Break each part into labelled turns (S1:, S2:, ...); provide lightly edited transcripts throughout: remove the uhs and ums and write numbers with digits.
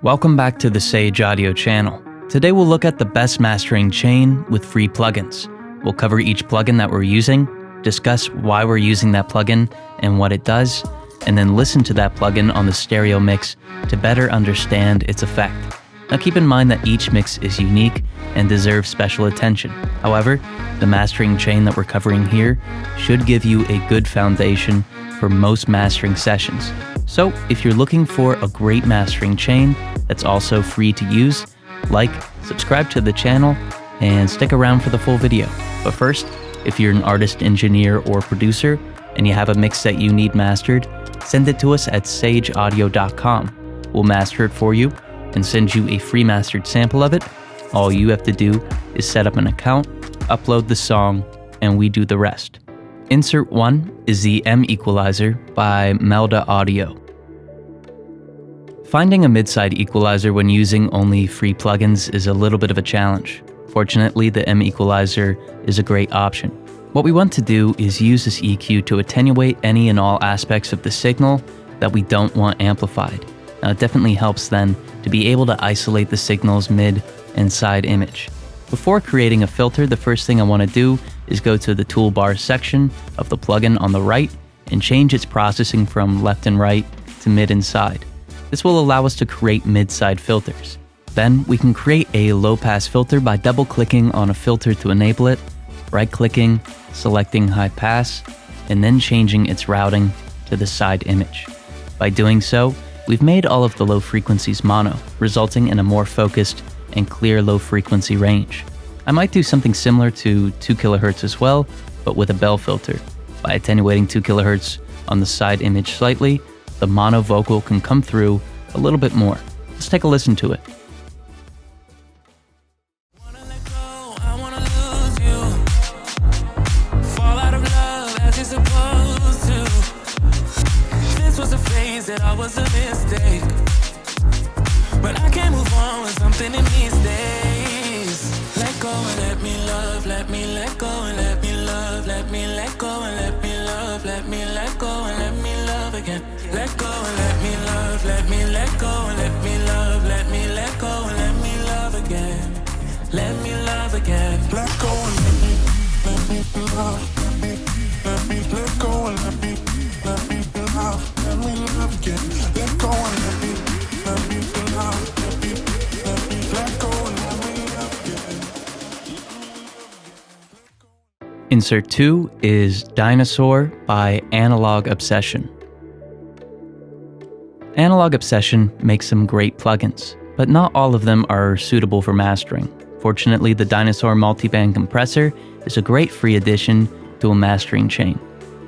S1: Welcome back to the Sage Audio channel. Today we'll look at the best mastering chain with free plugins. We'll cover each plugin that we're using, discuss why we're using that plugin and what it does, and then listen to that plugin on the stereo mix to better understand its effect. Now keep in mind that each mix is unique and deserves special attention. However, the mastering chain that we're covering here should give you a good foundation for most mastering sessions. So if you're looking for a great mastering chain that's also free to use, subscribe to the channel, and stick around for the full video. But first, if you're an artist, engineer, or producer, and you have a mix that you need mastered, send it to us at sageaudio.com. We'll master it for you and send you a free mastered sample of it. All you have to do is set up an account, upload the song, and we do the rest. Insert 1 is the M Equalizer by Melda Audio. Finding a mid-side equalizer when using only free plugins is a little bit of a challenge. Fortunately, the M Equalizer is a great option. What we want to do is use this EQ to attenuate any and all aspects of the signal that we don't want amplified. Now, it definitely helps then to be able to isolate the signal's mid and side image. Before creating a filter, the first thing I want to do is go to the toolbar section of the plugin on the right and change its processing from left and right to mid and side. This will allow us to create mid-side filters. Then we can create a low-pass filter by double-clicking on a filter to enable it, right-clicking, selecting high pass, and then changing its routing to the side image. By doing so, we've made all of the low frequencies mono, resulting in a more focused and clear low frequency range. I might do something similar to 2 kHz as well, but with a bell filter. By attenuating 2 kHz on the side image slightly, the mono vocal can come through a little bit more. Let's take a listen to it.
S2: That I was a mistake, but I can't move on with something in these days. Let go and let me love, let me let go and let me love, let me let go and let me love, let me let go and let me love again. Let go and let me love, let me let go and let me love, let me let go and let me love again. Let me love again. Let go and let me love, let me let go and let me love, let me love again. Let go and let me love, let me let go and let me love again.
S1: Insert 2 is Dinosaur by Analog Obsession. Analog Obsession makes some great plugins, but not all of them are suitable for mastering. Fortunately, the Dinosaur multiband compressor is a great free addition to a mastering chain.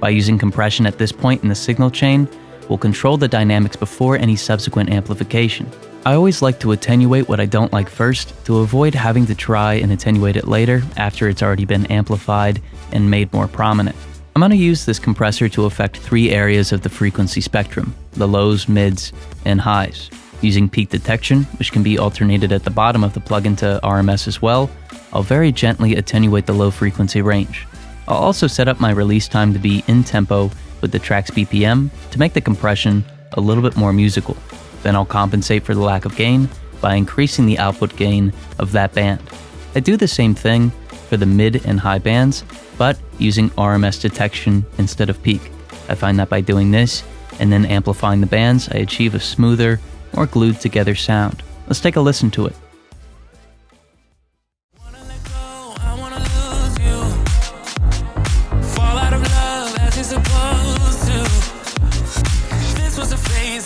S1: By using compression at this point in the signal chain, we'll control the dynamics before any subsequent amplification. I always like to attenuate what I don't like first to avoid having to try and attenuate it later after it's already been amplified and made more prominent. I'm going to use this compressor to affect 3 areas of the frequency spectrum: the lows, mids, and highs. Using peak detection, which can be alternated at the bottom of the plugin to RMS as well, I'll very gently attenuate the low frequency range. I'll also set up my release time to be in tempo with the track's BPM to make the compression a little bit more musical. Then I'll compensate for the lack of gain by increasing the output gain of that band. I do the same thing for the mid and high bands, but using RMS detection instead of peak. I find that by doing this and then amplifying the bands, I achieve a smoother, more glued together sound. Let's take a listen to it.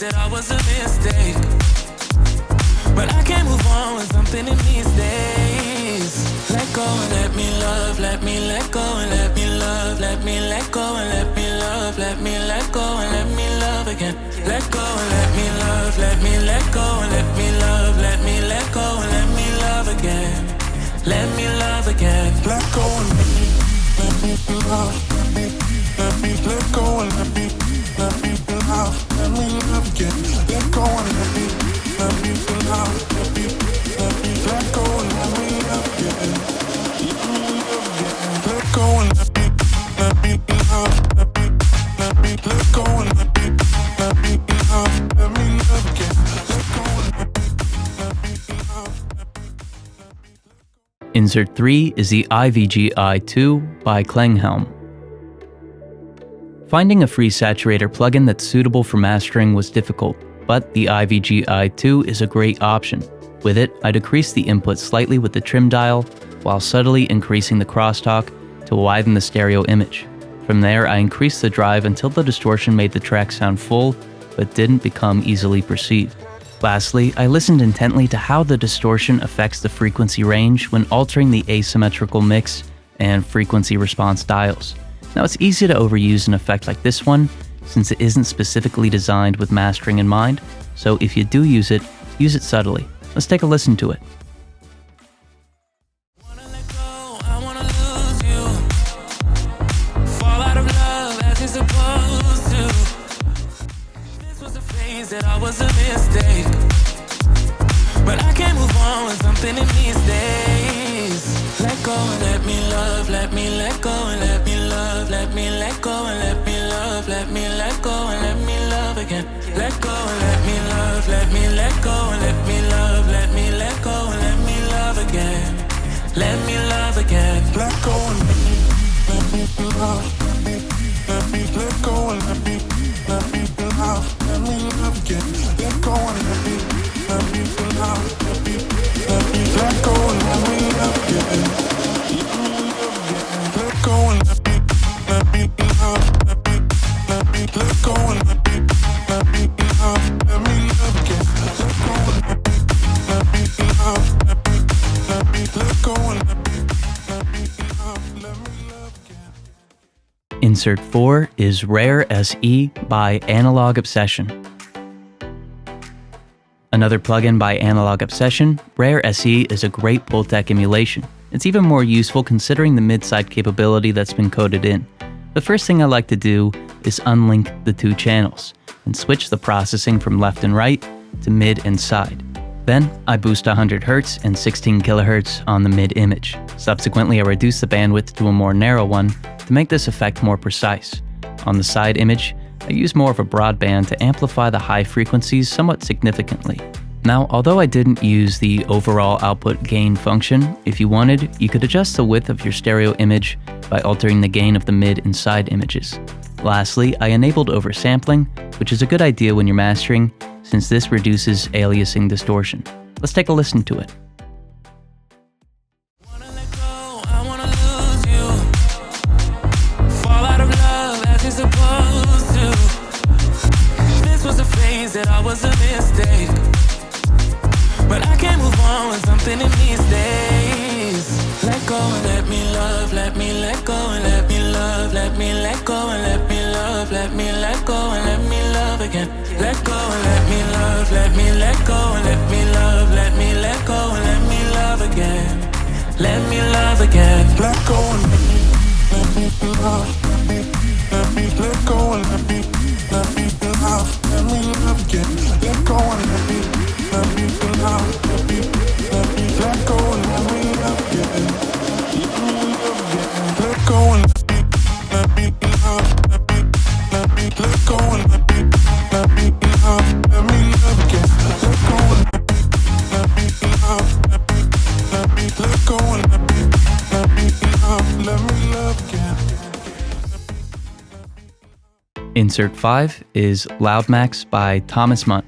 S2: That I was a mistake, but I can't move on with something in these days. Let go and let me love, let me let go and let me love, let me let go and let me love, let me let go and let me love again. Let go and let me love, let me let go and let me love, let me let go and let me love again. Let me love again. Let go and let me love, let me let go and let me love, let me love again. Let go and let me love, let me let go and let me love again. Let go and let me love, let me let go and let me love, let me love again. Let go and let me
S1: Insert 3 is the IVG-i2 by Klanghelm. Finding a free saturator plugin that's suitable for mastering was difficult, but the IVG-i2 is a great option. With it, I decreased the input slightly with the trim dial, while subtly increasing the crosstalk to widen the stereo image. From there, I increased the drive until the distortion made the track sound full, but didn't become easily perceived. Lastly, I listened intently to how the distortion affects the frequency range when altering the asymmetrical mix and frequency response dials. Now, it's easy to overuse an effect like this one, since it isn't specifically designed with mastering in mind, so if you do use it subtly. Let's take a listen to it.
S2: Wanna let go, I wanna lose you. Fall out of love as you're supposed to. This was a phase that I was a mistake, but I can't move on with something in these days. Let go and let me love, let me let go and let me love, let me let go and let me love, let me let go and let me love again. Let go and let me love, let me let go and let me love, let me let go and let me love again. Let me love again. Let go and let me love, let me let go and let me love again. Let go and let me love, let me let go and let me love again. Let go and let me love, let me let go and let me love, let me love again. Let go and let me love, let me let go and let me love again.
S1: Insert 4 is Rare SE by Analog Obsession. Another plugin by Analog Obsession, Rare SE is a great Pultec emulation. It's even more useful considering the mid-side capability that's been coded in. The first thing I like to do is unlink the two channels and switch the processing from left and right to mid and side. Then I boost 100 Hz and 16 kHz on the mid image. Subsequently, I reduce the bandwidth to a more narrow one to make this effect more precise. On the side image, I use more of a broadband to amplify the high frequencies somewhat significantly. Now, although I didn't use the overall output gain function, if you wanted, you could adjust the width of your stereo image by altering the gain of the mid and side images. Lastly, I enabled oversampling, which is a good idea when you're mastering, since this reduces aliasing distortion. Let's take a listen to it.
S2: Wanna let go, I wanna lose you. Fall out of love as you're supposed to. This was a phase that I was a mistake, but I can't move on with something in these days. Let go and let me love, let me let go and let me love, let me let go and let me love, let me let go and let me love again. Let go and let me love, let me let go and let me love, let me let go and let me love again. Let me love again. Let go and let me love, let me let go and let me love, let me love again. Let go and let me love, let me let go and let me love again. Let go and let me love, let me let go and let me love, let me love again. Let go and let me love, let me let go and let me love again.
S1: Insert 5 is Loudmax by Thomas Munt.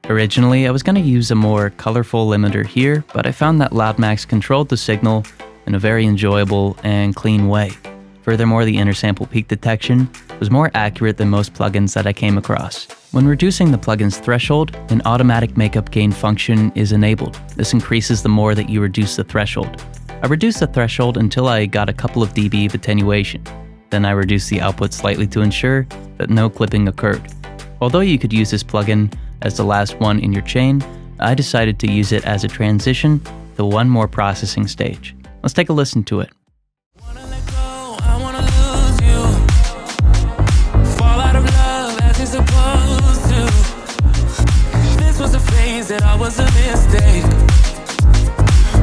S1: Originally, I was going to use a more colorful limiter here, but I found that Loudmax controlled the signal in a very enjoyable and clean way. Furthermore, the intersample peak detection was more accurate than most plugins that I came across. When reducing the plugin's threshold, an automatic makeup gain function is enabled. This increases the more that you reduce the threshold. I reduced the threshold until I got a couple of dB of attenuation. Then I reduced the output slightly to ensure that no clipping occurred. Although you could use this plugin as the last one in your chain, I decided to use it as a transition to one more processing stage. Let's take a listen to it.
S2: Wanna let go, I wanna lose you. Fall out of love as you're supposed to. This was a phase that I was a mistake,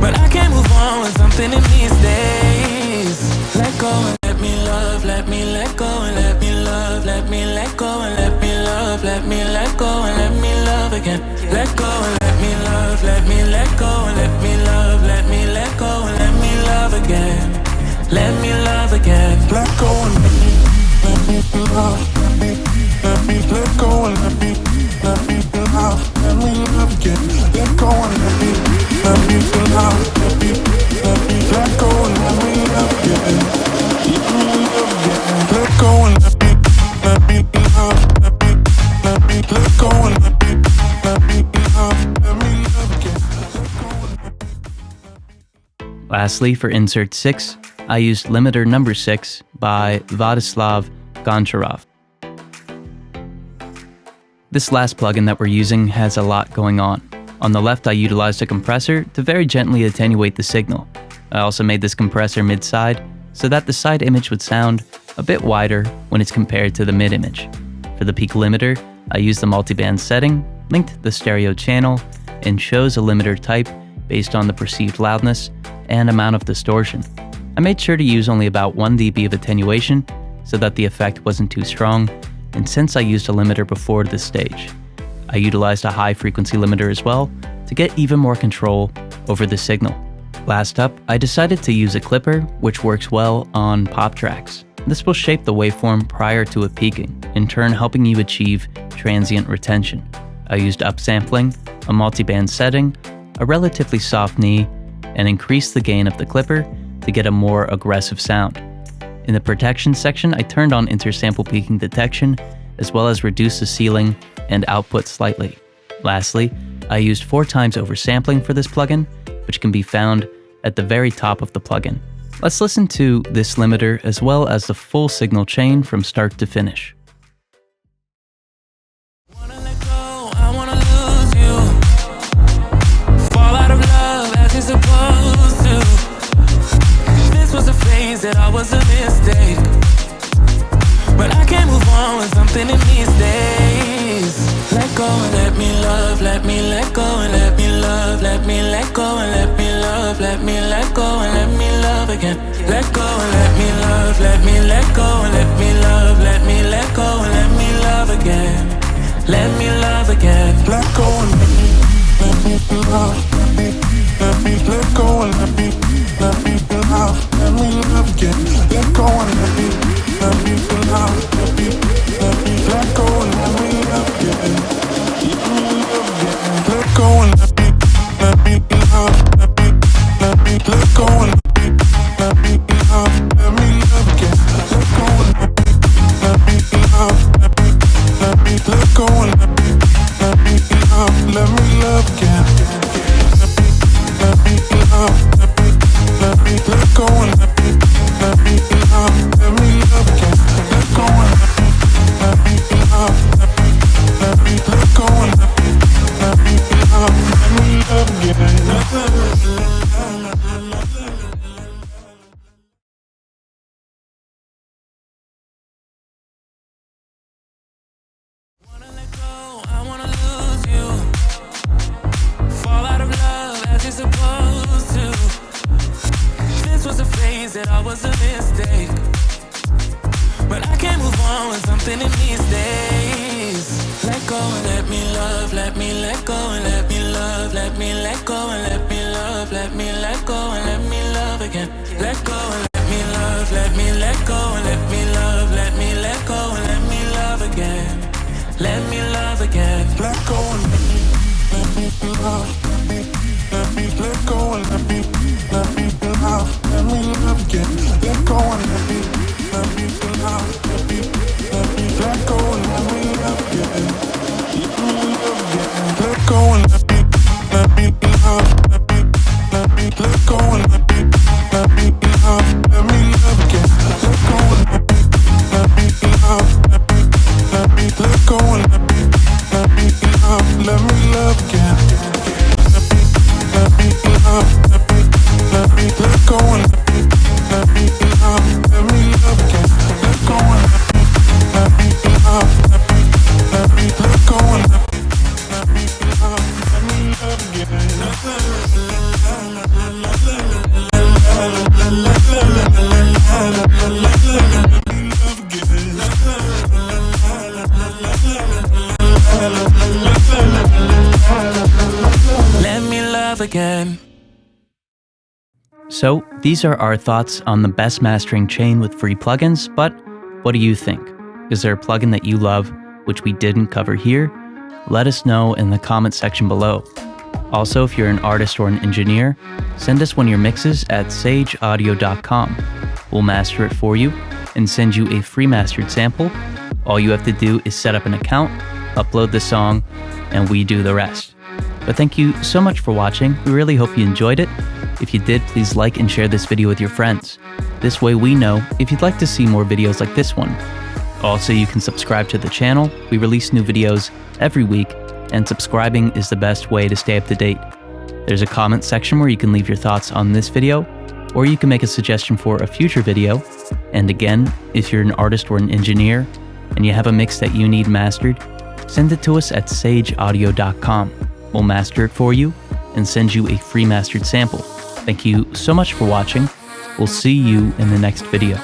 S2: but I can't move on with something in these days. Let go and let me love, let me let go and let me love, let me let go and let me love, let me let go and let me love again. Let go and let me love, love, let me let go and let me love, let me let go and let me love again. Let me love again. Let go and let me love, let me let go and let me love, let me love again. Let go and let me love, let me let go and let me love again. Let me love again. Let go and let me love, let me let go and let me love, let me love again.
S1: Lastly, for insert 6, I used Limiter Number 6 by Vladislav Goncharov. This last plugin that we're using has a lot going on. On the left, I utilized a compressor to very gently attenuate the signal. I also made this compressor mid-side so that the side image would sound a bit wider when it's compared to the mid image. For the peak limiter, I used the multiband setting, linked the stereo channel, and chose a limiter type based on the perceived loudness and amount of distortion. I made sure to use only about 1 dB of attenuation so that the effect wasn't too strong, and since I used a limiter before this stage, I utilized a high frequency limiter as well to get even more control over the signal. Last up, I decided to use a clipper, which works well on pop tracks. This will shape the waveform prior to it peaking, in turn helping you achieve transient retention. I used upsampling, a multiband setting, a relatively soft knee, and increased the gain of the clipper to get a more aggressive sound. In the protection section, I turned on intersample peaking detection, as well as reduced the ceiling and output slightly. Lastly, I used 4 times oversampling for this plugin, which can be found at the very top of the plugin. Let's listen to this limiter as well as the full signal chain from start to finish.
S2: Wanna let go, I wanna lose you. Fall out of love as you're supposed to. This was a phase that I was a mistake, but I can't move on with something in these days. Let go and let me love, let me let go and let me love, let me let go and let me love, let me let go and let me love again. Let go and let me love, let me let go and let me love, let me let go and let me love again. Let me love again. Let go and let me love, let me let go and let me love, let me love again. Let go and let me love, let me let go and let me love again. Let me love again. Let go and let me love, let me let go and let me love, let me love again. Let go and let me love, let me let go and let me love, let me love again. Let me love, let me let go and let me love, let me love again. Let go and let me love, let me let go and let me love, let me love again. Wanna let go, I wanna lose you. Fall out of love as you're supposed to. This was a phase that I was a mistake, but I can't move on with something in these days. Let go and let me love, let me let go and let me love, let me let go and let me love, let me let go and let me love again. Let go and let me love, let me let go and let me love, let me let go and let me love again. Let me love again. Let go and let me love, let me let go and let me love, let me love again. Let go and let me love, let me let go and let me love again. Let me love again. Let go and let me love, let me let go and let me love, let me love again. Let go and let me love, let me let go and let me love, let me love again. again.
S1: So, these are our thoughts on the best mastering chain with free plugins, but what do you think? Is there a plugin that you love, which we didn't cover here? Let us know in the comment section below. Also, if you're an artist or an engineer, send us one of your mixes at sageaudio.com. We'll master it for you and send you a free mastered sample. All you have to do is set up an account, upload the song, and we do the rest. But thank you so much for watching. We really hope you enjoyed it. If you did, please like and share this video with your friends. This way we know if you'd like to see more videos like this one. Also, you can subscribe to the channel. We release new videos every week, and subscribing is the best way to stay up to date. There's a comment section where you can leave your thoughts on this video, or you can make a suggestion for a future video. And again, if you're an artist or an engineer, and you have a mix that you need mastered, send it to us at sageaudio.com. We'll master it for you and send you a free mastered sample. Thank you so much for watching. We'll see you in the next video.